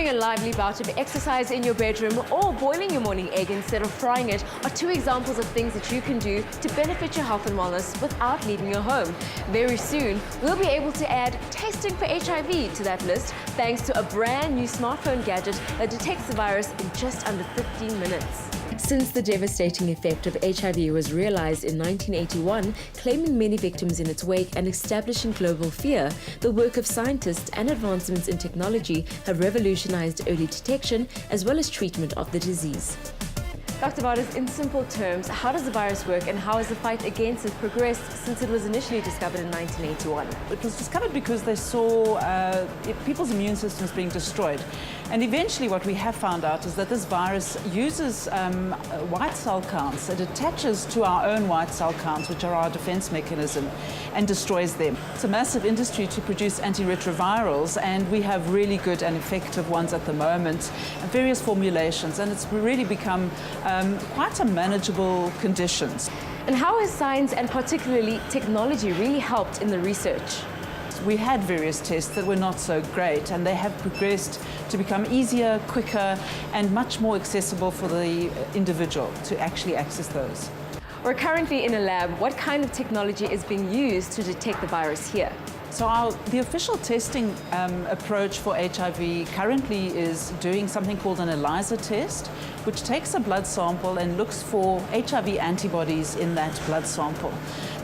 Having a lively bout of exercise in your bedroom or boiling your morning egg instead of frying it are two examples of things that you can do to benefit your health and wellness without leaving your home. Very soon, we'll be able to add testing for HIV to that list thanks to a brand new smartphone gadget that detects the virus in just under 15 minutes. Since the devastating effect of HIV was realized in 1981, claiming many victims in its wake and establishing global fear, the work of scientists and advancements in technology have revolutionized early detection as well as treatment of the disease. Dr. Vardas, in simple terms, how does the virus work and how has the fight against it progressed since it was initially discovered in 1981? It was discovered because they saw people's immune systems being destroyed. And eventually what we have found out is that this virus uses white cell counts. It attaches to our own white cell counts, which are our defense mechanism, and destroys them. It's a massive industry to produce antiretrovirals, and we have really good and effective ones at the moment, various formulations, and it's really become quite a manageable condition. And how has science and particularly technology really helped in the research? We had various tests that were not so great, and they have progressed to become easier, quicker, and much more accessible for the individual to actually access those. We're currently in a lab. What kind of technology is being used to detect the virus here? So the official testing approach for HIV currently is doing something called an ELISA test, which takes a blood sample and looks for HIV antibodies in that blood sample.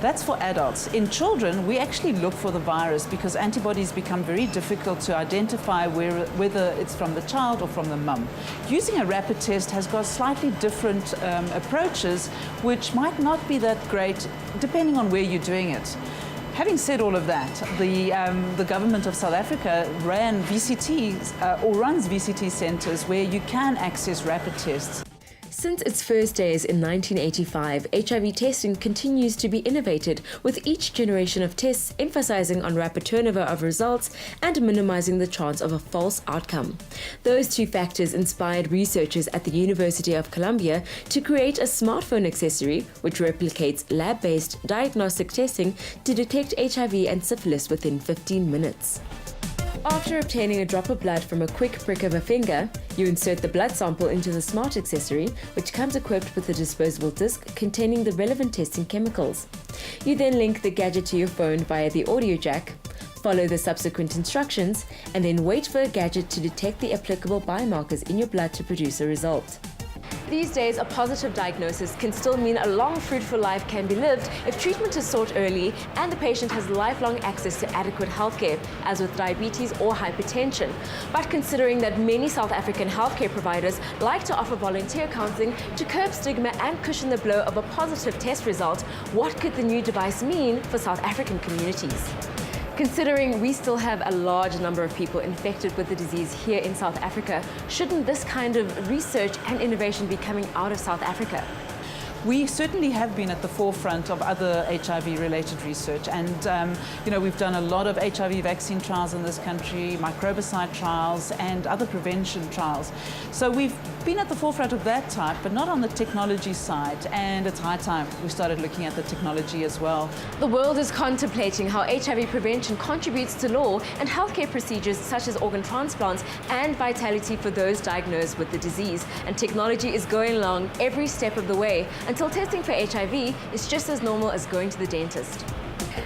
That's for adults. In children, we actually look for the virus because antibodies become very difficult to identify whether it's from the child or from the mum. Using a rapid test has got slightly different approaches, which might not be that great depending on where you're doing it. Having said all of that, the government of South Africa ran VCTs or runs VCT centres where you can access rapid tests. Since its first days in 1985, HIV testing continues to be innovated, with each generation of tests emphasizing on rapid turnover of results and minimizing the chance of a false outcome. Those two factors inspired researchers at the University of Columbia to create a smartphone accessory which replicates lab-based diagnostic testing to detect HIV and syphilis within 15 minutes. After obtaining a drop of blood from a quick prick of a finger, you insert the blood sample into the smart accessory, which comes equipped with a disposable disc containing the relevant testing chemicals. You then link the gadget to your phone via the audio jack, follow the subsequent instructions, and then wait for a gadget to detect the applicable biomarkers in your blood to produce a result. These days, a positive diagnosis can still mean a long, fruitful life can be lived if treatment is sought early and the patient has lifelong access to adequate healthcare, as with diabetes or hypertension. But considering that many South African healthcare providers like to offer volunteer counseling to curb stigma and cushion the blow of a positive test result, what could the new device mean for South African communities? Considering we still have a large number of people infected with the disease here in South Africa, shouldn't this kind of research and innovation be coming out of South Africa? We certainly have been at the forefront of other HIV-related research, and we've done a lot of HIV vaccine trials in this country, microbicide trials, and other prevention trials. So we've been at the forefront of that type, but not on the technology side, and it's high time we started looking at the technology as well. The world is contemplating how HIV prevention contributes to law and healthcare procedures such as organ transplants and vitality for those diagnosed with the disease, and technology is going along every step of the way, until testing for HIV is just as normal as going to the dentist.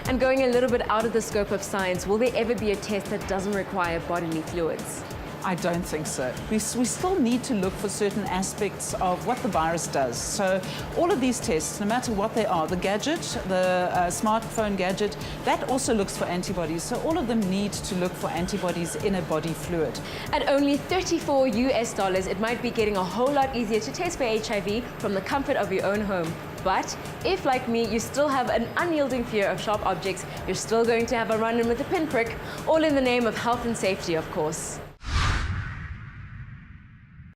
And going a little bit out of the scope of science, will there ever be a test that doesn't require bodily fluids? I don't think so. We still need to look for certain aspects of what the virus does. So all of these tests, no matter what they are, the gadget, the smartphone gadget, that also looks for antibodies. So all of them need to look for antibodies in a body fluid. At only $34 US, it might be getting a whole lot easier to test for HIV from the comfort of your own home. But if, like me, you still have an unyielding fear of sharp objects, you're still going to have a run-in with a pinprick, all in the name of health and safety, of course.